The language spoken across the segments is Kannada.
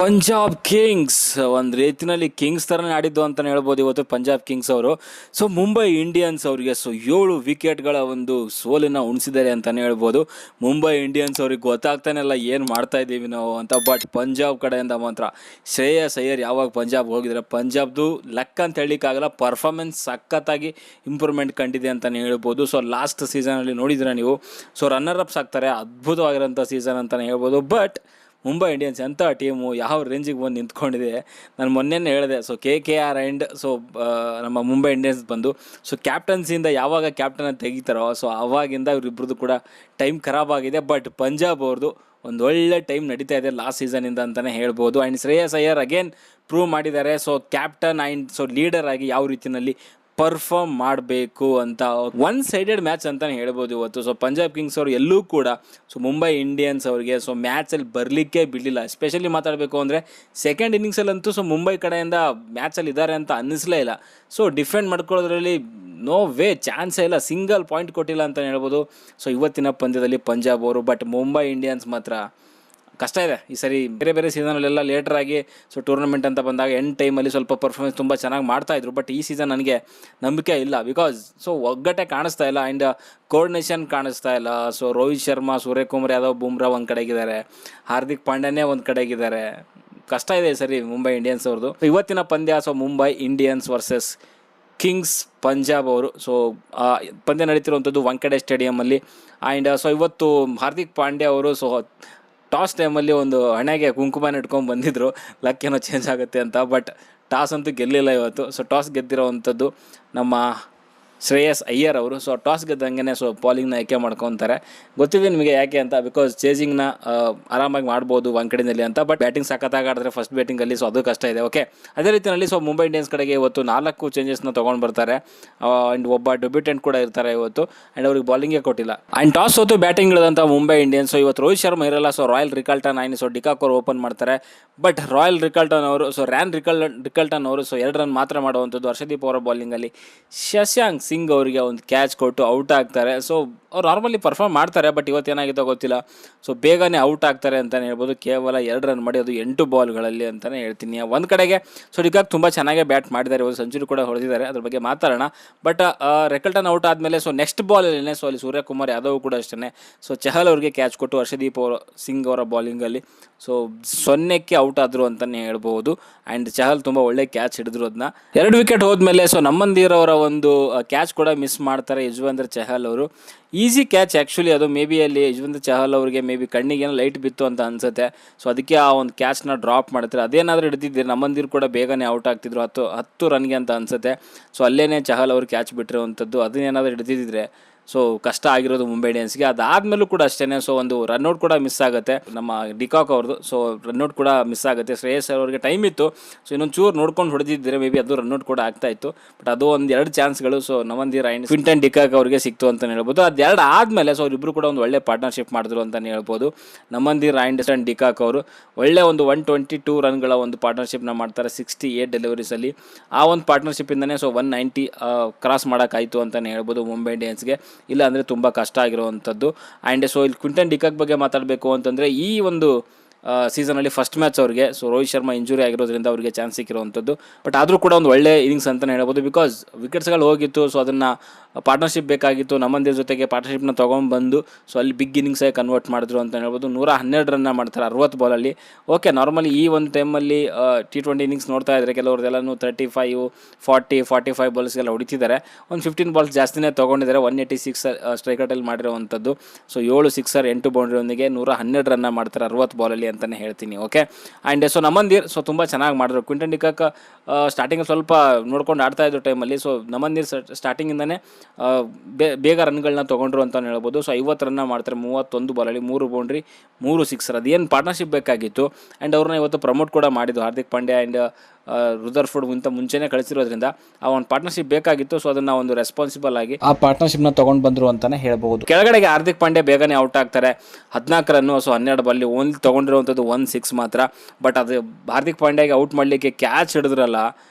ಪಂಜಾಬ್ ಕಿಂಗ್ಸ್ ಒಂದು ರೀತಿಯಲ್ಲಿ ಕಿಂಗ್ಸ್ ಥರನೇ ಆಡಿದ್ದು ಅಂತಲೇ ಹೇಳ್ಬೋದು ಇವತ್ತು ಪಂಜಾಬ್ ಕಿಂಗ್ಸ್ ಅವರು. ಸೊ ಮುಂಬೈ ಇಂಡಿಯನ್ಸ್ ಅವರಿಗೆ 7 ವಿಕೆಟ್ಗಳ ಒಂದು ಸೋಲನ್ನು ಉಣಿಸಿದ್ದಾರೆ ಅಂತಲೇ ಹೇಳ್ಬೋದು. ಮುಂಬೈ ಇಂಡಿಯನ್ಸ್ ಅವ್ರಿಗೆ ಗೊತ್ತಾಗ್ತಾನೆ ಇಲ್ಲ ಏನು ಮಾಡ್ತಾ ಇದ್ದೀವಿ ನಾವು ಅಂತ. ಬಟ್ ಪಂಜಾಬ್ ಕಡೆಯಿಂದ ಮಾತ್ರ ಶ್ರೇಯಸ್ ಅಯ್ಯರ್ ಯಾವಾಗ ಪಂಜಾಬ್ ಹೋಗಿದ್ದಾರೆ, ಪಂಜಾಬ್ದು ಲೆಕ್ಕ ಅಂತ ಹೇಳಲಿಕ್ಕಾಗಲ್ಲ, ಪರ್ಫಾರ್ಮೆನ್ಸ್ ಸಖತ್ತಾಗಿ ಇಂಪ್ರೂವ್ಮೆಂಟ್ ಕಂಡಿದೆ ಅಂತಲೇ ಹೇಳ್ಬೋದು. ಸೊ ಲಾಸ್ಟ್ ಸೀಸನಲ್ಲಿ ನೋಡಿದ್ರೆ ನೀವು, ಸೊ ರನ್ನರ್ ಅಪ್ಸ್ ಆಗ್ತಾರೆ, ಅದ್ಭುತವಾಗಿರೋಂಥ ಸೀಸನ್ ಅಂತಲೇ ಹೇಳ್ಬೋದು. ಬಟ್ ಮುಂಬೈ ಇಂಡಿಯನ್ಸ್ ಎಂಥ ಟೀಮು, ಯಾವ ರೇಂಜಿಗೆ ಬಂದು ನಿಂತ್ಕೊಂಡಿದೆ. ನಾನು ಮೊನ್ನೆ ಹೇಳಿದೆ, ಸೊ KKR ಆ್ಯಂಡ್ ಸೊ ನಮ್ಮ ಮುಂಬೈ ಇಂಡಿಯನ್ಸ್ ಬಂದು ಸೊ ಕ್ಯಾಪ್ಟನ್ಸಿಯಿಂದ ಯಾವಾಗ ಕ್ಯಾಪ್ಟನ್ ತೆಗಿತಾರೋ ಸೊ ಆವಾಗಿಂದ ಇವರಿಬ್ಬರದು ಕೂಡ ಟೈಮ್ ಖರಾಬಾಗಿದೆ. ಬಟ್ ಪಂಜಾಬ್ ಅವ್ರದ್ದು ಒಂದು ಒಳ್ಳೆ ಟೈಮ್ ನಡೀತಾ ಇದೆ ಲಾಸ್ಟ್ ಸೀಸನಿಂದ ಅಂತಲೇ ಹೇಳ್ಬೋದು. And Shreyas Iyer again prove ಮಾಡಿದ್ದಾರೆ, so captain and so leader ಆಗಿ ಯಾವ ರೀತಿಯಲ್ಲಿ ಪರ್ಫಾರ್ಮ್ ಮಾಡಬೇಕು ಅಂತ. ಒನ್ ಸೈಡೆಡ್ ಮ್ಯಾಚ್ ಅಂತಲೇ ಹೇಳ್ಬೋದು ಇವತ್ತು. ಸೊ ಪಂಜಾಬ್ ಕಿಂಗ್ಸ್ ಅವರು ಎಲ್ಲೂ ಕೂಡ ಸೊ ಮುಂಬೈ ಇಂಡಿಯನ್ಸ್ ಅವರಿಗೆ ಸೊ ಮ್ಯಾಚಲ್ಲಿ ಬರಲಿಕ್ಕೆ ಬಿಡಲಿಲ್ಲ. ಎಸ್ಪೆಷಲಿ ಮಾತಾಡಬೇಕು ಅಂದರೆ ಸೆಕೆಂಡ್ ಇನ್ನಿಂಗ್ಸಲ್ಲಂತೂ ಸೊ ಮುಂಬೈ ಕಡೆಯಿಂದ ಮ್ಯಾಚಲ್ಲಿ ಇದ್ದಾರೆ ಅಂತ ಅನ್ನಿಸ್ಲೇ ಇಲ್ಲ. ಸೊ ಡಿಫೆಂಡ್ ಮಾಡ್ಕೊಳ್ಳೋದ್ರಲ್ಲಿ ನೋ ವೇ, ಚಾನ್ಸೇ ಇಲ್ಲ, ಸಿಂಗಲ್ ಪಾಯಿಂಟ್ ಕೊಟ್ಟಿಲ್ಲ ಅಂತಲೇ ಹೇಳ್ಬೋದು. ಸೊ ಇವತ್ತಿನ ಪಂದ್ಯದಲ್ಲಿ ಪಂಜಾಬ್ ಅವರು. ಬಟ್ ಮುಂಬೈ ಇಂಡಿಯನ್ಸ್ ಮಾತ್ರ ಕಷ್ಟ ಇದೆ ಈ ಸರಿ. ಬೇರೆ ಸೀಸನಲ್ಲೆಲ್ಲ ಲೇಟ್ರಾಗಿ ಸೊ ಟೂರ್ನಮೆಂಟ್ ಅಂತ ಬಂದಾಗ ಎಂಡ್ ಟೈಮಲ್ಲಿ ಸ್ವಲ್ಪ ಪರ್ಫಾರ್ಮೆನ್ಸ್ ತುಂಬ ಚೆನ್ನಾಗಿ ಮಾಡ್ತಾಯಿದ್ರು. ಬಟ್ ಈ ಸೀಸನ್ ನನಗೆ ನಂಬಿಕೆ ಇಲ್ಲ, ಬಿಕಾಸ್ ಸೊ ಒಗ್ಗಟ್ಟೆ ಕಾಣಿಸ್ತಾ ಇಲ್ಲ ಆ್ಯಂಡ್ ಕೋರ್ಡಿನೇಷನ್ ಕಾಣಿಸ್ತಾ ಇಲ್ಲ. ಸೊ ರೋಹಿತ್ ಶರ್ಮಾ, ಸೂರ್ಯಕುಮಾರ್ ಯಾದವ್, ಬುಮ್ರಾ ಒಂದು ಕಡೆಗಿದ್ದಾರೆ, ಹಾರ್ದಿಕ್ ಪಾಂಡ್ಯನೇ ಒಂದು ಕಡೆಗಿದ್ದಾರೆ. ಕಷ್ಟ ಇದೆ ಈ ಸರಿ ಮುಂಬೈ ಇಂಡಿಯನ್ಸ್ ಅವ್ರದ್ದು. ಇವತ್ತಿನ ಪಂದ್ಯ so Mumbai Indians versus Kings Punjab ಅವರು. ಸೊ ಪಂದ್ಯ ನಡೀತಿರುವಂಥದ್ದು ವಾಂಖೆಡೆ ಸ್ಟೇಡಿಯಮಲ್ಲಿ. ಆ್ಯಂಡ್ ಸೊ ಇವತ್ತು ಹಾರ್ದಿಕ್ ಪಾಂಡ್ಯ ಅವರು ಸೊ ಟಾಸ್ ಟೈಮಲ್ಲಿ ಒಂದು ಹಣೆಗೆ ಕುಂಕುಮನ ಇಟ್ಕೊಂಡು ಬಂದಿದ್ದರು, ಲಕ್ ಏನೋ ಚೇಂಜ್ ಆಗುತ್ತೆ ಅಂತ. ಬಟ್ ಟಾಸ್ ಅಂತೂ ಗೆಲ್ಲಿಲ್ಲ ಇವತ್ತು. ಸೊ ಟಾಸ್ ಗೆದ್ದಿರೋವಂಥದ್ದು ನಮ್ಮ ಶ್ರೇಯಸ್ ಅಯ್ಯರ್ ಅವರು. ಸೊ ಟಾಸ್ ಗೆದ್ದಂಗೆ ಸೊ ಬಾಲಿಂಗ್ನ ಆಯ್ಕೆ ಮಾಡ್ಕೊತಾರೆ. ಗೊತ್ತಿದೆ ನಿಮಗೆ ಯಾಕೆ ಅಂತ, ಬಿಕಾಸ್ ಚೇಸಿಂಗ್ನ ಆರಾಮಾಗಿ ಮಾಡ್ಬೋದು ವಾಂಖೆಡೆನಲ್ಲಿ ಅಂತ. ಬಟ್ ಬ್ಯಾಟಿಂಗ್ ಸಖತ್ತಾಗಿ ಆಡಿದ್ರೆ ಫಸ್ಟ್ ಬ್ಯಾಟಿಂಗಲ್ಲಿ ಸೊ ಅದು ಕಷ್ಟ ಇದೆ. ಓಕೆ, ಅದೇ ರೀತಿಯಲ್ಲಿ ಸೊ ಮುಂಬೈ ಇಂಡಿಯನ್ಸ್ ಕಡೆಗೆ ಇವತ್ತು 4 ಚೇಂಜಸ್ನ ತೊಗೊಂಡು ಬರ್ತಾರೆ. ಆ್ಯಂಡ್ ಒಬ್ಬ ಡೆಬ್ಯೂಟೆಂಟ್ ಕೂಡ ಇರ್ತಾರೆ ಇವತ್ತು. ಆ್ಯಂಡ್ ಅವ್ರಿಗೆ ಬಾಲಿಂಗೇ ಕೊಟ್ಟಿಲ್ಲ. ಆ್ಯಂಡ್ ಟಾಸ್ ಹೊತ್ತು ಬ್ಯಾಟಿಂಗ್ ಇಳಿದಂಥ ಮುಂಬೈ ಇಂಡಿಯನ್ಸ್. ಸೊ ಇವತ್ತು ರೋಹಿತ್ ಶರ್ಮಾ ಇರಲ್ಲ. ಸೊ ರಾಯಲ್ ರಿಕಲ್ಟನ್ ಆಯ್ತು ಸೊ ಡಿಕಾಕ್ ಅವರು ಓಪನ್ ಮಾಡ್ತಾರೆ. ಬಟ್ ರಾಯಲ್ ರಿಕಲ್ಟನ್ ಅವರು ಸೊ ರಿಕಲ್ಟನ್ ಅವರು ಸೊ 2 ರನ್ ಮಾತ್ರ ಮಾಡುವಂಥದ್ದು. ಹರ್ಷದೀಪ್ ಅವರ ಬಾಲಿಂಗಲ್ಲಿ ಶಶಾಂಕ್ ಸಿಂಗ್ ಅವರಿಗೆ ಒಂದು ಕ್ಯಾಚ್ ಕೊಟ್ಟು ಔಟ್ ಆಗ್ತಾರೆ. ಸೊ ಅವ್ರು ನಾರ್ಮಲಿ ಪರ್ಫಾರ್ಮ್ ಮಾಡ್ತಾರೆ, ಬಟ್ ಇವತ್ತೇನಾಗಿತ್ತೋ ಗೊತ್ತಿಲ್ಲ, ಸೊ ಬೇಗನೆ ಔಟ್ ಆಗ್ತಾರೆ ಅಂತಲೇ ಹೇಳ್ಬೋದು. ಕೇವಲ 2 ರನ್ ಮಾಡಿ, ಅದು 8 ಬಾಲ್ಗಳಲ್ಲಿ ಅಂತಲೇ ಹೇಳ್ತೀನಿ. ಒಂದು ಕಡೆಗೆ ಸೊ ಡಿಕಾಕ್ ತುಂಬ ಚೆನ್ನಾಗೇ ಬ್ಯಾಟ್ ಮಾಡಿದ್ದಾರೆ, ಇವತ್ತು ಸೆಂಚುರಿ ಕೂಡ ಹೊಡೆದಿದ್ದಾರೆ, ಅದ್ರ ಬಗ್ಗೆ ಮಾತಾಡೋಣ. ಬಟ್ ರಿಕಲ್ಟನ್ ಔಟ್ ಆದಮೇಲೆ ಸೊ ನೆಕ್ಸ್ಟ್ ಬಾಲಲ್ಲೇ ಸೊ ಅಲ್ಲಿ ಸೂರ್ಯಕುಮಾರ್ ಯಾದವ್ ಕೂಡ ಅಷ್ಟೇ ಸೊ ಚಹಲ್ ಅವ್ರಿಗೆ ಕ್ಯಾಚ್ ಕೊಟ್ಟು ಹರ್ಷದೀಪ್ ಸಿಂಗ್ ಅವರ ಬಾಲಿಂಗಲ್ಲಿ ಸೊ 0ಕ್ಕೆ ಔಟ್ ಆದರು ಅಂತಲೇ ಹೇಳ್ಬೋದು. ಆ್ಯಂಡ್ ಚಹಲ್ ತುಂಬ ಒಳ್ಳೆ ಕ್ಯಾಚ್ ಹಿಡಿದ್ರು. ಅದನ್ನ 2 ವಿಕೆಟ್ ಹೋದ್ಮೇಲೆ ಸೊ ನಮ್ಮಂದಿರ್ ಅವರ ಒಂದು ಕ್ಯಾಚ್ ಕೂಡ ಮಿಸ್ ಮಾಡ್ತಾರೆ ಯುಜ್ವೇಂದ್ರ ಚಹಲ್ ಅವರು. ಈಸಿ ಕ್ಯಾಚ್ ಆ್ಯಕ್ಚುಲಿ ಅದು. ಮೇ ಬಿ ಅಲ್ಲಿ ಯುಜ್ವೇಂದ್ರ ಚಹಲ್ ಅವರಿಗೆ ಮೇ ಬಿ ಕಣ್ಣಿಗೇನೋ ಲೈಟ್ ಬಿತ್ತು ಅಂತ ಅನಿಸುತ್ತೆ. ಸೊ ಅದಕ್ಕೆ ಆ ಒಂದು ಕ್ಯಾಚ್ನ ಡ್ರಾಪ್ ಮಾಡ್ತಾರೆ. ಅದೇನಾದರೂ ಹಿಡಿದಿದ್ದರೆ ನಮ್ಮಂದಿರು ಕೂಡ ಬೇಗನೆ ಔಟ್ ಆಗ್ತಿದ್ರು, 10 ರನ್ಗೆ ಅಂತ ಅನಿಸುತ್ತೆ. ಸೊ ಅಲ್ಲೇ ಚಹಲ್ ಅವರು ಕ್ಯಾಚ್ ಬಿಟ್ಟಿರುವಂಥದ್ದು. ಅದನ್ನೇನಾದರೂ ಹಿಡಿದಿದ್ದರೆ ಸೊ ಕಷ್ಟ ಆಗಿರೋದು ಮುಂಬೈ ಇಂಡಿಯನ್ಸ್ಗೆ. ಅದಾದಮೇಲೂ ಕೂಡ ಅಷ್ಟೇ ಸೊ ಒಂದು ರನ್ಔಟ್ ಕೂಡ ಮಿಸ್ ಆಗುತ್ತೆ ನಮ್ಮ ಡಿಕಾಕ್ ಅವ್ರದ್ದು. ಸೊ ರನ್ಔಟ್ ಕೂಡ ಮಿಸ್ ಆಗುತ್ತೆ. ಶ್ರೇಯಸ್ ಅವ್ರಿಗೆ ಟೈಮ್ ಇತ್ತು, ಸೊ ಇನ್ನೊಂದು ಚೂರು ನೋಡ್ಕೊಂಡು ಹೊಡೆದಿದ್ದರೆ ಮೇ ಬಿ ಅದು ರನ್ಔಟ್ ಕೂಡ ಆಗ್ತಾಯಿತ್ತು. ಬಟ್ ಅದು ಒಂದು 2 ಚಾನ್ಸ್ಗಳು ಸೊ ನಮಂದಿರ್ ಆ್ಯಂಡ್ ಕ್ವಿಂಟನ್ ಡಿಕಾಕ್ ಅವ್ರಿಗೆ ಸಿಕ್ತು ಅಂತಲೇ ಹೇಳ್ಬೋದು. ಅದು 2 ಆದಮೇಲೆ ಸೊ ಅವರಿಬ್ಬರು ಕೂಡ ಒಂದು ಒಳ್ಳೆ ಪಾರ್ಟ್ನರ್ಶಿಪ್ ಮಾಡಿದ್ರು ಅಂತಲೇ ಹೇಳ್ಬೋದು. ನಮಂದಿರ್ ಆ್ಯಂಡ್ ಡಿಕಾಕ್ ಅವರು ಒಳ್ಳೆ ಒಂದು 122 ರನ್ಗಳ ಒಂದು ಪಾರ್ಟ್ನರ್ಶಿಪ್ನ ಮಾಡ್ತಾರೆ 68 ಡೆಲಿವರೀಸಲ್ಲಿ. ಆ ಒಂದು ಪಾರ್ಟ್ನರ್ಶಿಪ್ಪಿಂದನೇ ಸೊ 190 ಕ್ರಾಸ್ ಮಾಡೋಕ್ಕಾಯಿತು ಅಂತಲೇ ಹೇಳ್ಬೋದು ಮುಂಬೈ ಇಂಡಿಯನ್ಸ್ಗೆ. ಇಲ್ಲ ಅಂದರೆ ತುಂಬ ಕಷ್ಟ ಆಗಿರುವಂಥದ್ದು. ಆ್ಯಂಡ್ ಸೊ ಇಲ್ಲಿ ಕ್ವಿಂಟನ್ ಡಿಕಾಕ್ ಬಗ್ಗೆ ಮಾತಾಡಬೇಕು ಅಂತಂದರೆ ಈ ಒಂದು ಸೀಸನಲ್ಲಿ ಫಸ್ಟ್ ಮ್ಯಾಚ್ ಅವ್ರಿಗೆ ಸೊ ರೋಹಿತ್ ಶರ್ಮಾ ಇಂಜುರಿ ಆಗಿರೋದ್ರಿಂದ ಅವರಿಗೆ ಚಾನ್ಸ್ ಸಿಕ್ಕಿರುವಂಥದ್ದು. ಬಟ್ ಆದರೂ ಕೂಡ ಒಂದು ಒಳ್ಳೆ ಇನ್ನಿಂಗ್ಸ್ ಅಂತಲೇ ಹೇಳ್ಬೋದು, ಬಿಕಾಸ್ ವಿಕೆಟ್ಸ್ಗಳು ಹೋಗಿತ್ತು. ಸೊ ಅದನ್ನು ಪಾರ್ಟ್ನರ್ಶಿಪ್ ಬೇಕಾಗಿತ್ತು, ನಮ್ಮಂದಿರ ಜೊತೆಗೆ ಪಾರ್ಟ್ನರ್ಶಿಪ್ನ ತೊಗೊಂಡ್ಬಂದು ಸೊ ಅಲ್ಲಿ ಬಿಗ್ ಇನ್ನಿಂಗ್ಸಾಗಿ ಕನ್ವರ್ಟ್ ಮಾಡಿದ್ರು ಅಂತ ಹೇಳ್ಬೋದು. 112 ರನ್ನ ಮಾಡ್ತಾರೆ 60 ಬಾಲಲ್ಲಿ. ಓಕೆ, ನಾರ್ಮಲಿ ಈ ಒಂದು ಟೈಮಲ್ಲಿ T20 ಇನ್ನಿಂಗ್ಸ್ ನೋಡ್ತಾ ಇದ್ದರೆ ಕೆಲವ್ರದ್ದೆಲ್ಲನೂ 35, 40, 45 ಬಾಲ್ಸ್ಗೆಲ್ಲ ಹೊಡಿತಿದ್ದಾರೆ. ಒಂದು 15 ಬಾಲ್ಸ್ ಜಾಸ್ತಿನೇ ತೊಗೊಂಡಿದ್ದಾರೆ. 186 ಸ್ಟ್ರೈಕ್ ರೇಟಲ್ಲಿ ಮಾಡಿರುವಂಥದ್ದು. ಸೊ 7 ಸಿಕ್ಸರ್ 8 ಬೌಂಡ್ರಿಯೊಂದಿಗೆ 112 ರನ್ನ ಮಾಡ್ತಾರೆ 60 ಬಾಲಲ್ಲಿ ಅಂತಲೇ ಹೇಳ್ತೀನಿ. ಓಕೆ, ಆ್ಯಂಡ್ ಸೊ ನಮಂದಿರ್ ಸೊ ತುಂಬ ಚೆನ್ನಾಗಿ ಮಾಡಿದ್ರು. ಕ್ವಿಂಟನ್ ಡಿಕಾಕ್ ಸ್ಟಾರ್ಟಿಂಗ್ ಸ್ವಲ್ಪ ನೋಡ್ಕೊಂಡು ಆಡ್ತಾ ಇದ್ದ ಟೈಮಲ್ಲಿ ಸೊ ನಮಂದಿರ್ ಸ್ಟಾರ್ಟಿಂಗಿಂದನೇ ಬೇಗ ರನ್ಗಳನ್ನ ತೊಗೊಂಡ್ರು ಅಂತಲೇ ಹೇಳ್ಬೋದು. ಸೊ 50 ರನ್ನ ಮಾಡ್ತಾರೆ 31 ಬಾಲಲ್ಲಿ, 3 ಬೌಂಡ್ರಿ 3 ಸಿಕ್ಸರ್. ಅದೇನು ಪಾರ್ಟ್ನರ್ಶಿಪ್ ಬೇಕಾಗಿತ್ತು. ಆ್ಯಂಡ್ ಅವ್ರನ್ನ ಇವತ್ತು ಪ್ರಮೋಟ್ ಕೂಡ ಮಾಡಿದ್ದು ಹಾರ್ದಿಕ್ ಪಾಂಡ್ಯ ಆ್ಯಂಡ್ ರುದರ್ಫೋರ್ಡ್ ಮುಂಚೆನೇ ಕಳಿಸಿರೋದ್ರಿಂದ ಆ ಒಂದು ಪಾರ್ಟ್ನರ್ಶಿಪ್ ಬೇಕಾಗಿತ್ತು. ಸೊ ಅದನ್ನು ಒಂದು ರೆಸ್ಪಾನ್ಸಿಬಲ್ ಆಗಿ ಆ ಪಾರ್ಟ್ನರ್ಶಿಪ್ನ ತೊಗೊಂಡು ಬಂದರು ಅಂತಲೇ ಹೇಳ್ಬೋದು. ಕೆಳಗಡೆಗೆ ಹಾರ್ದಿಕ್ ಪಾಂಡ್ಯ ಬೇಗನೆ ಔಟ್ ಆಗ್ತಾರೆ 14 ರನ್ನು. ಸೊ 12 ಬಾಲ್ಲಿ ಓನ್ಲಿ ತೊಗೊಂಡಿರುವಂಥದ್ದು 1 6 ಮಾತ್ರ. ಬಟ್ ಅದು ಹಾರ್ದಿಕ್ ಪಾಂಡ್ಯಗೆ ಔಟ್ ಮಾಡಲಿಕ್ಕೆ ಕ್ಯಾಚ್ ಹಿಡಿದ್ರಲ್ಲ,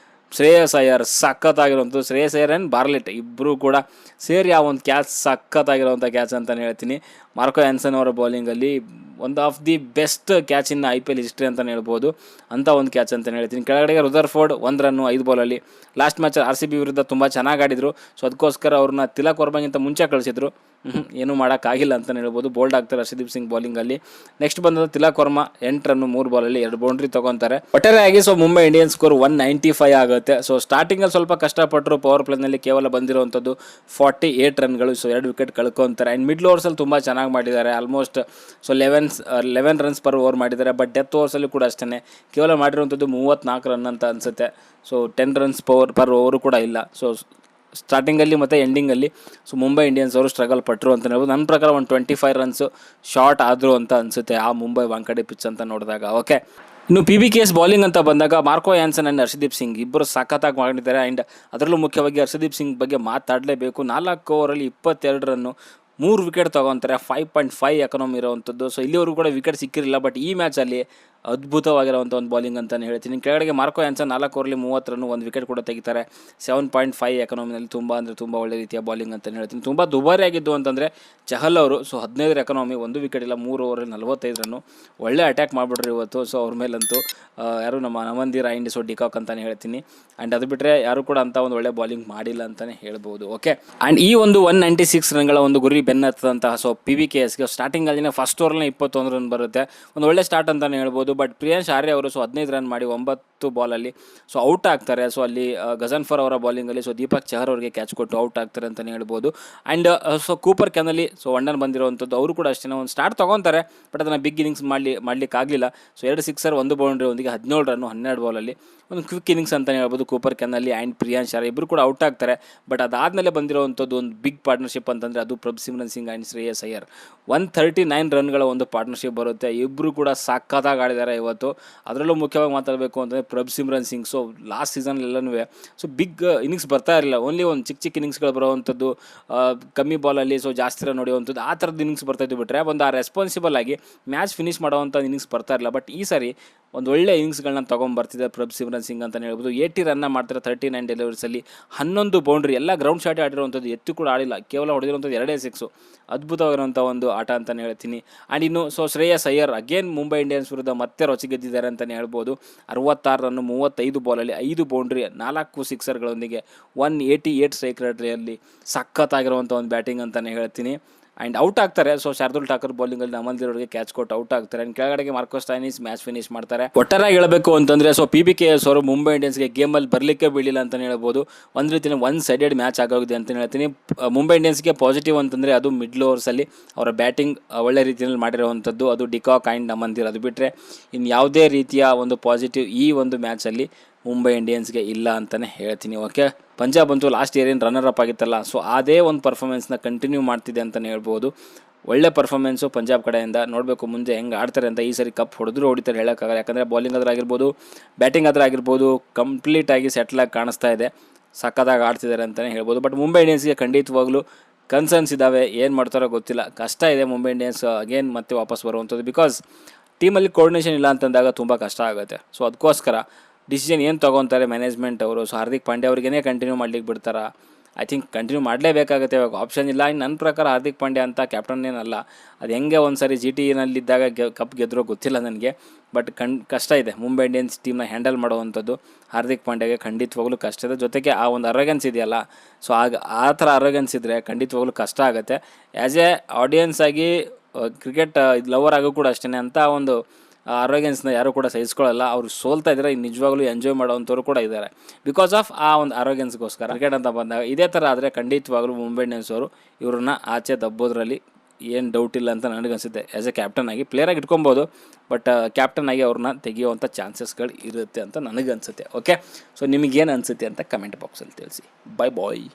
ಶ್ರೇಯಸ್ ಅಯ್ಯರ್ ಸಖತ್ತಾಗಿರುವಂಥದ್ದು. ಶ್ರೇಯಸ್ ಅಯ್ಯರ್ ಆ್ಯಂಡ್ ಬಾರ್ಲೆಟ್ ಇಬ್ಬರು ಕೂಡ ಸೇರಿ ಆ ಒಂದು ಕ್ಯಾಚ್ ಸಖತ್ತಾಗಿರುವಂಥ ಕ್ಯಾಚ್ ಅಂತಲೇ ಹೇಳ್ತೀನಿ. ಮಾರ್ಕೋ ಆ್ಯನ್ಸನ್ ಅವರ ಬೌಲಿಂಗಲ್ಲಿ ಒಂದು of the best catch in IPL history ಅಂತಲೇ ಹೇಳ್ಬೋದು. ಅಂಥ ಒಂದು ಕ್ಯಾಚ್ ಅಂತಲೇ ಹೇಳ್ತೀನಿ. ಕೆಳಗಡೆಗೆ ರುದರ್ಫೋರ್ಡ್ 1 ರನ್ನು 5 ಬಾಲಲ್ಲಿ. ಲಾಸ್ಟ್ ಮ್ಯಾಚ್ RCB ವಿರುದ್ಧ ತುಂಬ ಚೆನ್ನಾಗಿ ಆಡಿದರು. ಸೊ ಅದಕ್ಕೋಸ್ಕರ ಅವ್ರನ್ನ ತಿಲಕ್ ವರ್ಮಗಿಂತ ಮುಂಚೆ ಕಳಿಸಿದ್ರು. ಏನೂ ಮಾಡೋಕ್ಕಾಗಿಲ್ಲ ಅಂತಲೇ ಹೇಳ್ಬೋದು. ಬೋಲ್ಡ್ ಆಗ್ತಾರೆ ಹರ್ಷದೀಪ್ ಸಿಂಗ್ ಬೌಲಿಂಗಲ್ಲಿ. ನೆಕ್ಸ್ಟ್ ಬಂದ ತಿಲಕ್ ವರ್ಮ 8 ರನ್ನು 3 ಬಾಲಲ್ಲಿ 2 ಬೌಂಡ್ರಿ ತೊಗೊತಾರೆ. ಒಟ್ಟಾರೆಯಾಗಿ ಸೊ ಮುಂಬೈ ಇಂಡಿಯನ್ಸ್ ಸ್ಕೋರ್ 195 ಆಗುತ್ತೆ. ಸೊ ಸ್ಟಾರ್ಟಿಂಗಲ್ಲಿ ಸ್ವಲ್ಪ ಕಷ್ಟಪಟ್ಟರು. ಪವರ್ ಪ್ಲೇನಲ್ಲಿ ಕೇವಲ ಬಂದಿರುವಂಥದ್ದು 48 ರನ್ಗಳು. ಸೊ 2 ವಿಕೆಟ್ ಕಳ್ಕೊತಾರೆ. ಆ್ಯಂಡ್ ಮಿಡ್ಲ್ ಓವರ್ಸಲ್ಲಿ ತುಂಬ ಚೆನ್ನಾಗಿ ಮಾಡಿದ್ದಾರೆ. Almost so 11 runs per over ಮಾಡಿದ್ದಾರೆ. ಬಟ್ ಡೆತ್ ಓವರ್ಸಲ್ಲಿ ಕೂಡ ಅಷ್ಟೇ ಕೇವಲ ಮಾಡಿರುವಂಥದ್ದು 34 ರನ್ ಅಂತ ಅನಿಸುತ್ತೆ. ಸೊ 10 ರನ್ಸ್ ಪರ್ ಓವರು ಕೂಡ ಇಲ್ಲ. ಸೊ ಸ್ಟಾರ್ಟಿಂಗಲ್ಲಿ ಮತ್ತು ಎಂಡಿಂಗಲ್ಲಿ ಸೊ ಮುಂಬೈ ಇಂಡಿಯನ್ಸ್ ಅವರು ಸ್ಟ್ರಗಲ್ ಪಟ್ಟರು ಅಂತ ಹೇಳ್ಬೋದು. ನನ್ನ ಪ್ರಕಾರ ಒಂದು 25 ರನ್ಸು ಶಾರ್ಟ್ ಆದರು ಅಂತ ಅನಿಸುತ್ತೆ ಆ ಮುಂಬೈ ವಾಂಕಡೆ ಪಿಚ್ ಅಂತ ನೋಡಿದಾಗ. ಓಕೆ, ಇನ್ನು PBKS ಬೌಲಿಂಗ್ ಅಂತ ಬಂದಾಗ ಮಾರ್ಕೋ ಆ್ಯನ್ಸನ್ ಆ್ಯಂಡ್ ಹರ್ಷದೀಪ್ ಸಿಂಗ್ ಇಬ್ಬರು ಸಖತ್ತಾಗಿ ಮಾಡಿದ್ದಾರೆ. ಆ್ಯಂಡ್ ಅದರಲ್ಲೂ ಮುಖ್ಯವಾಗಿ ಹರ್ಷದೀಪ್ ಸಿಂಗ್ ಬಗ್ಗೆ ಮಾತಾಡಲೇಬೇಕು. 4 ಓವರಲ್ಲಿ 22 ರನ್ನು 3 ವಿಕೆಟ್ ತೊಗೊತಾರೆ. 5.5 ಎಕನಾಮಿ ಇರೋವಂಥದ್ದು. ಸೊ ಇಲ್ಲಿವರೆಗೂ ಕೂಡ ವಿಕೆಟ್ ಸಿಕ್ಕಿರಲಿಲ್ಲ. ಬಟ್ ಈ ಮ್ಯಾಚಲ್ಲಿ ಅದ್ಭುತವಾಗಿರುವಂಥ ಒಂದು ಬೌಲಿಂಗ್ ಅಂತಲೇ ಹೇಳ್ತೀನಿ. ಕೆಳಗಡೆಗೆ ಮಾರ್ಕೋ ಆ್ಯನ್ಸನ್ 4 ಓವರಲ್ಲಿ 30 ರನ್ನು 1 ವಿಕೆಟ್ ಕೂಡ ತೆಗಿತಾರೆ. 7.5 ಎಕನಾಮಿನಲ್ಲಿ ತುಂಬ ಒಳ್ಳೆ ರೀತಿಯ ಬೌಲಿಂಗ್ ಅಂತಲೇ ಹೇಳ್ತೀನಿ. ತುಂಬ ದುಬಾರಿಯಾಗಿದ್ದು ಅಂತಂದರೆ ಚಹಲ್ ಅವರು. ಸೊ 15 ಎಕನಾಮಿ 1 ವಿಕೆಟ್ ಇಲ್ಲ, 3 ಓವರಲ್ಲಿ 45 ರನ್ನು. ಒಳ್ಳೆ ಅಟ್ಯಾಕ್ ಮಾಡಿಬಿಟ್ರು ಇವತ್ತು. ಸೊ ಅವ್ರ ಮೇಲಂತೂ ಯಾರು ನಮ್ಮ ನಮಂದಿರ ಆ್ಯಂಡ್ ಸೊ ಡಿಕಾಕ್ ಅಂತಲೇ ಹೇಳ್ತೀನಿ. ಆ್ಯಂಡ್ ಅದು ಬಿಟ್ಟರೆ ಯಾರು ಕೂಡ ಅಂಥ ಒಂದು ಒಳ್ಳೆ ಬೌಲಿಂಗ್ ಮಾಡಿಲ್ಲ ಅಂತಲೇ ಹೇಳ್ಬೋದು. ಓಕೆ, ಆ್ಯಂಡ್ ಈ ಒಂದು 196 ರನ್ಗಳ ಒಂದು ಗುರಿ ಬೆನ್ನತ್ತಂತಹ ಸೊ PBKSಗೆ ಸ್ಟಾರ್ಟಿಂಗಲ್ಲಿನೇ ಫಸ್ಟ್ ಓವರ್ನೇ 21 ರನ್ ಬರುತ್ತೆ. ಒಂದು ಒಳ್ಳೆ ಸ್ಟಾರ್ಟ್ ಅಂತಲೇ ಹೇಳ್ಬೋದು. ಬಟ್ ಪ್ರಿಯಾಂಶ್ ಆರ್ಯ ಅವರು ಸೊ 15 ರನ್ ಮಾಡಿ 9 ಬಾಲಲ್ಲಿ ಸೊ ಔಟ್ ಆಗ್ತಾರೆ. ಸೊ ಅಲ್ಲಿ ಗಜನ್ಫರ್ ಅವರ ಬೌಲಿಂಗಲ್ಲಿ ಸೊ ದೀಪಕ್ ಚಹರ್ ಅವರಿಗೆ ಕ್ಯಾಚ್ ಕೊಟ್ಟು ಔಟ್ ಆಗ್ತಾರೆ ಅಂತಲೇ ಹೇಳ್ಬೋದು. ಆ್ಯಂಡ್ ಸೊ ಕೂಪರ್ ಕೆನಲ್ಲಿ ಸೊ 1 ರನ್ ಬಂದಿರುವಂಥದ್ದು. ಅವರು ಕೂಡ ಅಷ್ಟೇ ಒಂದು ಸ್ಟಾರ್ಟ್ ತೊಗೊತಾರೆ. ಬಟ್ ಅದನ್ನು ಬಿಗ್ ಇನ್ನಿಂಗ್ಸ್ ಮಾಡಲಿಕ್ಕಾಗಲಿಲ್ಲ. ಸೊ 2 ಸಿಕ್ಸರ್ 1 ಬೌಂಡ್ರಿ ಒಂದಿಗೆ 17 ರನ್ನು 12 ಬಾಲಲ್ಲಿ ಒಂದು ಕ್ವಿಕ್ ಇನ್ನಿಂಗ್ಸ್ ಅಂತಲೇ ಹೇಳ್ಬೋದು ಕೂಪರ್ ಕೆನಲ್ಲಿ. ಆ್ಯಂಡ್ ಪ್ರಿಯಾಂಶ್ ಆರ್ಯ ಇಬ್ಬರು ಕೂಡ ಔಟ್ ಆಗ್ತಾರೆ. ಬಟ್ ಅದಾದಮೇಲೆ ಬಂದಿರುವಂಥದ್ದು ಒಂದು ಬಿಗ್ ಪಾರ್ಟ್ನರ್ಶಿಪ್ ಅಂತಂದರೆ ಅದು ಪ್ರಭ್ಸಿಮ್ರನ್ ಸಿಂಗ್ ಆ್ಯಂಡ್ ಶ್ರೇಯಸ್ ಅಯ್ಯರ್. 139 ರನ್ಗಳ ಒಂದು ಪಾರ್ಟ್ನರ್ಶಿಪ್ ಬರುತ್ತೆ. ಇಬ್ಬರು ಕೂಡ ಸಖತ್ತಾಗಿ ಆಡಿದ್ದಾರೆ ಇವತ್ತು. ಅದರಲ್ಲೂ ಮುಖ್ಯವಾಗಿ ಮಾತಾಡಬೇಕು ಅಂತಂದರೆ ಪ್ರಭ್ಸಿಮ್ರನ್ ಸಿಂಗ್ ಸೊ ಲಾಸ್ಟ್ ಸೀಸನ್ಲೆಲ್ಲನೂ ಸೊ ಬಿಗ್ ಇನ್ನಿಂಗ್ಸ್ ಬರ್ತಾ ಇರಲಿಲ್ಲ. ಓನ್ಲಿ ಒಂದು ಚಿಕ್ಕ ಇನ್ನಿಂಗ್ಸ್ಗಳು ಬರುವಂಥದ್ದು, ಕಮ್ಮಿ ಬಾಲಲ್ಲಿ ಸೊ ಜಾಸ್ತಿ ರನ್ ಹೊಡೆಯುವಂಥದ್ದು, ಆ ಥರದ್ದು ಇನ್ನಿಂಗ್ಸ್ ಬರ್ತಾಯಿದ್ದು. ಬಿಟ್ಟರೆ ಒಂದು ಆ ರೆಸ್ಪಾನ್ಸಿಬಲ್ ಆಗಿ ಮ್ಯಾಚ್ ಫಿನಿಷ್ ಮಾಡೋವಂಥ ಇನ್ನಿಂಗ್ಸ್ ಬರ್ತಾ ಇರಲಿಲ್ಲ. ಬಟ್ ಈ ಸಾರಿ ಒಂದು ಒಳ್ಳೆ ಇನ್ನಿಂಗ್ಸ್ಗಳನ್ನ ತೊಗೊಂಬರ್ತಿದೆ ಪ್ರಭ್ಸಿಮ್ರನ್ ಸಿಂಗ್ ಅಂತಲೇ ಹೇಳ್ಬೋದು. 80 ರನ್ನ ಮಾಡ್ತಾರೆ 39 ಡೆಲಿವರೀಸಲ್ಲಿ, 11 ಬೌಂಡ್ರಿ, ಎಲ್ಲ ಗ್ರೌಂಡ್ ಶಾಟೇ ಆಡಿರುವಂಥದ್ದು. ಎತ್ತು ಕೂಡ ಆಡಿಲ್ಲ, ಕೇವಲ ಹೊಡೆದಿರುವಂಥದ್ದು 2 ಸಿಕ್ಸು. ಅದ್ಭುತವಾಗಿರುವಂಥ ಒಂದು ಆಟ ಅಂತಲೇ ಹೇಳ್ತೀನಿ. ಆ್ಯಂಡ್ ಇನ್ನು so Shreyas Iyer again Mumbai Indians ವಿರುದ್ಧ ಮತ್ತೆ ರೊಚ್ಚಿಗೆದ್ದಿದ್ದಾರೆ ಅಂತಲೇ ಹೇಳ್ಬೋದು. 66 ರನ್ನು 35 ಬಾಲಲ್ಲಿ 5 ಬೌಂಡ್ರಿ 4 ಸಿಕ್ಸರ್ಗಳೊಂದಿಗೆ 188 ಸ್ಟ್ರೈಕ್ ರೇಟ್ನಲ್ಲಿ ಸಖತ್ತಾಗಿರುವಂಥ ಒಂದು ಬ್ಯಾಟಿಂಗ್ ಅಂತಲೇ ಹೇಳ್ತೀನಿ. ಆ್ಯಂಡ್ ಔಟ್ ಆಗ್ತಾರೆ. ಸೊ ಶಾರ್ದುಲ್ ಠಾಕೂರ್ ಬೌಲಿಂಗಲ್ಲಿ ನಮಂದಿರ್ ಅವರಿಗೆ ಕ್ಯಾಚ್ ಕೊಟ್ಟು ಔಟ್ ಆಗ್ತಾರೆ. ಆ್ಯಂಡ್ ಕೆಳಗಡೆಗೆ ಮಾರ್ಕೋ ಸ್ಟಾಯ್ನಿಸ್ ಮ್ಯಾಚ್ ಫಿನಿಶ್ ಮಾಡ್ತಾರೆ. ಒಟ್ಟಾರೆ ಹೇಳಬೇಕು ಅಂತಂದರೆ ಸೊ PBKS ಅವರು ಮುಂಬೈ ಇಂಡಿಯನ್ಸ್ಗೆ ಗೇಮಲ್ಲಿ ಬರಲಿಕ್ಕೆ ಬೀಳಿಲ್ಲ ಅಂತಲೇ ಹೇಳ್ಬೋದು. ಒಂದು ರೀತಿಯ 1 ಸೈಡೆಡ್ ಮ್ಯಾಚ್ ಆಗೋಗಿದೆ ಅಂತಲೇ ಹೇಳ್ತೀನಿ. ಮುಂಬೈ ಇಂಡಿಯನ್ಸ್ಗೆ ಪಾಸಿಟಿವ್ ಅಂತಂದರೆ ಅದು ಮಿಡ್ಲ್ ಓವರ್ಸಲ್ಲಿ ಅವರ ಬ್ಯಾಟಿಂಗ್ ಒಳ್ಳೆ ರೀತಿಯಲ್ಲಿ ಮಾಡಿರುವಂಥದ್ದು, ಅದು ಡಿಕಾಕ್ ಆ್ಯಂಡ್ ನಮಂದಿರ್. ಅದು ಬಿಟ್ಟರೆ ಇನ್ನು ಯಾವುದೇ ರೀತಿಯ ಒಂದು ಪಾಸಿಟಿವ್ ಈ ಒಂದು ಮ್ಯಾಚಲ್ಲಿ ಮುಂಬೈ ಇಂಡಿಯನ್ಸ್ಗೆ ಇಲ್ಲ ಅಂತಲೇ ಹೇಳ್ತೀನಿ. ಓಕೆ, ಪಂಜಾಬ್ ಅಂತೂ ಲಾಸ್ಟ್ ಇಯರ್ ಏನು ರನ್ನರ್ ಅಪ್ ಆಗಿತ್ತಲ್ಲ, ಸೊ ಅದೇ ಒಂದು ಪರ್ಫಾರ್ಮೆನ್ಸ್ನ ಕಂಟಿನ್ಯೂ ಮಾಡ್ತಿದೆ ಅಂತಲೇ ಹೇಳ್ಬೋದು. ಒಳ್ಳೆ ಪರ್ಫಾರ್ಮೆನ್ಸು ಪಂಜಾಬ್ ಕಡೆಯಿಂದ. ನೋಡಬೇಕು ಮುಂದೆ ಹೆಂಗೆ ಆಡ್ತಾರೆ ಅಂತ. ಈ ಸರಿ ಕಪ್ ಹೊಡೆದಿರ್ತಾರೆ ಹೇಳೋಕ್ಕಾಗಲ್ಲ. ಯಾಕಂದರೆ ಬೌಲಿಂಗ್ ಆದರೂ ಆಗಿರ್ಬೋದು, ಬ್ಯಾಟಿಂಗ್ ಆದರೂ ಆಗಿರ್ಬೋದು, ಕಂಪ್ಲೀಟಾಗಿ ಸೆಟ್ಲಾಗಿ ಕಾಣಿಸ್ತಾ ಇದೆ. ಸಕ್ಕತ್ತಾಗಿ ಆಡ್ತಿದ್ದಾರೆ ಅಂತಲೇ ಹೇಳ್ಬೋದು. ಬಟ್ ಮುಂಬೈ ಇಂಡಿಯನ್ಸ್ಗೆ ಖಂಡಿತವಾಗ್ಲೂ ಕನ್ಸರ್ನ್ಸ್ ಇದ್ದಾವೆ. ಏನು ಮಾಡ್ತಾರೋ ಗೊತ್ತಿಲ್ಲ. ಕಷ್ಟ ಇದೆ ಮುಂಬೈ ಇಂಡಿಯನ್ಸ್ ಅಗೇನ್ ಮತ್ತೆ ವಾಪಸ್ ಬರುವಂಥದ್ದು. ಬಿಕಾಸ್ ಟೀಮಲ್ಲಿ ಕೋರ್ಡಿನೇಷನ್ ಇಲ್ಲ ಅಂತಂದಾಗ ತುಂಬ ಕಷ್ಟ ಆಗುತ್ತೆ. ಸೊ ಅದಕ್ಕೋಸ್ಕರ ಡಿಸಿಷನ್ ಏನು ತೊಗೊತಾರೆ ಮ್ಯಾನೇಜ್ಮೆಂಟ್ ಅವರು. ಸೊ ಹಾರ್ದಿಕ್ ಪಾಂಡ್ಯ ಅವ್ರಿಗೇ ಕಂಟಿನ್ಯೂ ಮಾಡ್ಲಿಕ್ಕೆ ಬಿಡ್ತಾರಾ? ಐ ಥಿಂಕ್ ಕಂಟಿನ್ಯೂ ಮಾಡಲೇಬೇಕಾಗುತ್ತೆ. ಇವಾಗ ಆಪ್ಷನ್ ಇಲ್ಲ. ಇನ್ನು ನನ್ನ ಪ್ರಕಾರ ಹಾರ್ದಿಕ್ ಪಾಂಡ್ಯ ಅಂತ ಕ್ಯಾಪ್ಟನ್ ಏನಲ್ಲ. ಅದು ಹೆಂಗೆ ಒಂದು ಸಾರಿ GTನಲ್ಲಿದ್ದಾಗ ಕಪ್ ಗೆದ್ದರೂ ಗೊತ್ತಿಲ್ಲ ನನಗೆ. ಬಟ್ ಕಷ್ಟ ಇದೆ ಮುಂಬೈ ಇಂಡಿಯನ್ಸ್ ಟೀಮ್ನ ಹ್ಯಾಂಡಲ್ ಮಾಡುವಂಥದ್ದು. ಹಾರ್ದಿಕ್ ಪಾಂಡ್ಯಗೆ ಖಂಡಿತವಾಗ್ಲೂ ಕಷ್ಟ ಇದೆ. ಜೊತೆಗೆ ಆ ಒಂದು ಅರಗೆನ್ಸ್ ಇದೆಯಲ್ಲ, ಸೊ ಆ ಥರ ಅರಗೆನ್ಸ್ ಇದ್ದರೆ ಖಂಡಿತವಾಗ್ಲೂ ಕಷ್ಟ ಆಗುತ್ತೆ. ಆ್ಯಸ್ ಎ ಆಡಿಯನ್ಸ್ ಆಗಿ ಕ್ರಿಕೆಟ್ ಲವರ್ ಆಗೋ ಕೂಡ ಅಷ್ಟೇ ಅಂತ ಒಂದು ಆರೋಗ್ಯನ್ಸ್ನ ಯಾರೂ ಕೂಡ ಸಹಿಸ್ಕೊಳ್ಳಲ್ಲ. ಅವರು ಸೋಲ್ತಾ ಇದ್ದಾರೆ, ನಿಜವಾಗ್ಲೂ ಎಂಜಾಯ್ ಮಾಡೋವಂಥವ್ರು ಕೂಡ ಇದ್ದಾರೆ ಬಿಕಾಸ್ ಆಫ್ ಆ ಒಂದು ಆರೋಗ್ಯನ್ಸ್ಗೋಸ್ಕರ. ಕ್ರಿಕೆಟ್ ಅಂತ ಬಂದಾಗ ಇದೇ ಥರ ಆದರೆ ಖಂಡಿತವಾಗ್ಲೂ ಮುಂಬೈ ಇಂಡಿಯನ್ಸ್ ಅವರು ಇವ್ರನ್ನ ಆಚೆ ದಬ್ಬೋದ್ರಲ್ಲಿ ಏನು ಡೌಟ್ ಇಲ್ಲ ಅಂತ ನನಗನ್ಸುತ್ತೆ. ಆ್ಯಸ್ ಎ ಕ್ಯಾಪ್ಟನ್ ಆಗಿ ಪ್ಲೇಯರಾಗಿ ಇಟ್ಕೊಬೋದು, ಬಟ್ ಕ್ಯಾಪ್ಟನ್ ಆಗಿ ಅವ್ರನ್ನ ತೆಗೆಯುವಂಥ ಚಾನ್ಸಸ್ಗಳು ಇರುತ್ತೆ ಅಂತ ನನಗನ್ಸುತ್ತೆ. ಓಕೆ, ಸೊ ನಿಮಗೇನು ಅನಿಸುತ್ತೆ ಅಂತ ಕಮೆಂಟ್ ಬಾಕ್ಸಲ್ಲಿ ತಿಳಿಸಿ. ಬೈ ಬಾಯ್.